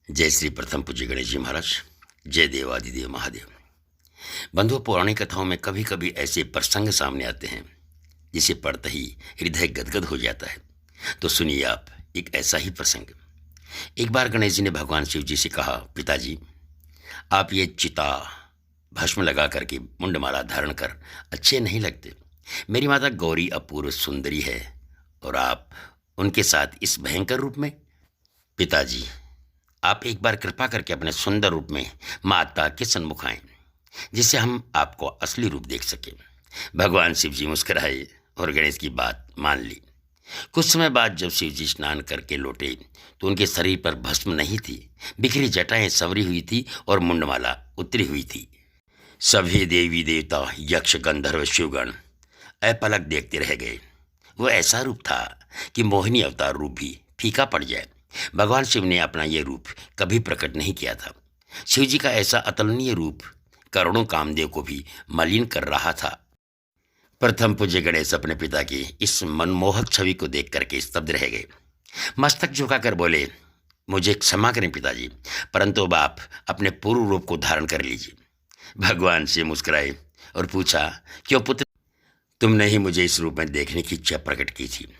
जय श्री प्रथम पूज्य गणेश जी महाराज। जय देवादिदेव महादेव। बंधुओं, पौराणिक कथाओं में कभी कभी ऐसे प्रसंग सामने आते हैं जिसे पढ़ते ही हृदय गदगद हो जाता है। तो सुनिए आप एक ऐसा ही प्रसंग। एक बार गणेश जी ने भगवान शिव जी से कहा, पिताजी, आप ये चिता भस्म लगा करके मुंडमाला धारण कर अच्छे नहीं लगते। मेरी माता गौरी अपूर्व सुंदरी है और आप उनके साथ इस भयंकर रूप में। पिताजी, आप एक बार कृपा करके अपने सुंदर रूप में माता के सन्मुख आएं, जिससे हम आपको असली रूप देख सकें। भगवान शिव जी मुस्कुराए और गणेश की बात मान ली। कुछ समय बाद जब शिव जी स्नान करके लौटे तो उनके शरीर पर भस्म नहीं थी, बिखरी जटाएं संवरी हुई थी और मुंडमाला उतरी हुई थी। सभी देवी देवता, यक्ष, गंधर्व, शिवगण अपलक देखते रह गए। वो ऐसा रूप था कि मोहिनी अवतार रूप भी फीका पड़ जाए। भगवान शिव ने अपना यह रूप कभी प्रकट नहीं किया था। शिव जी का ऐसा अतुलनीय रूप करोड़ों कामदेव को भी मलिन कर रहा था। प्रथम पूज्य गणेश अपने पिता की इस मनमोहक छवि को देख करके स्तब्ध रह गए। मस्तक झुकाकर बोले, मुझे क्षमा करें पिताजी, परंतु अब आप अपने पूर्व रूप को धारण कर लीजिए। भगवान शिव मुस्कुराए और पूछा, क्यों पुत्र, तुमने ही मुझे इस रूप में देखने की इच्छा प्रकट की थी,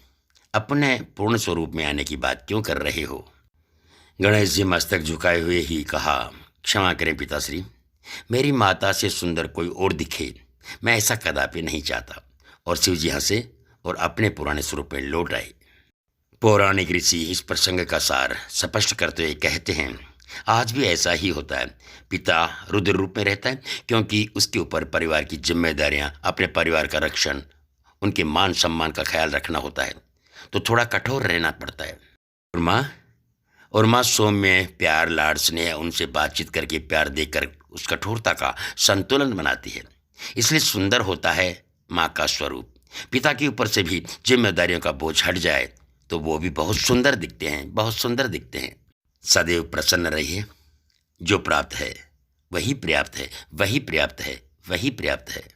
अपने पूर्ण स्वरूप में आने की बात क्यों कर रहे हो? गणेश जी मस्तक झुकाए हुए ही कहा, क्षमा करें पिताश्री, मेरी माता से सुंदर कोई और दिखे, मैं ऐसा कदापि नहीं चाहता। और शिव जी हंसे और अपने पुराने स्वरूप में लौट आए। पौराणिक ऋषि इस प्रसंग का सार स्पष्ट करते हुए कहते हैं, आज भी ऐसा ही होता है। पिता रुद्र रूप में रहता है क्योंकि उसके ऊपर परिवार की जिम्मेदारियां, अपने परिवार का रक्षण, उनके मान सम्मान का ख्याल रखना होता है, तो थोड़ा कठोर रहना पड़ता है। और माँ सौम्य, प्यार, लाड़, स्नेह, उनसे बातचीत करके प्यार देकर उस कठोरता का संतुलन बनाती है। इसलिए सुंदर होता है माँ का स्वरूप। पिता के ऊपर से भी जिम्मेदारियों का बोझ हट जाए तो वो भी बहुत सुंदर दिखते हैं, बहुत सुंदर दिखते हैं। सदैव प्रसन्न रहिए। जो प्राप्त है वही पर्याप्त है, वही पर्याप्त है, वही पर्याप्त है।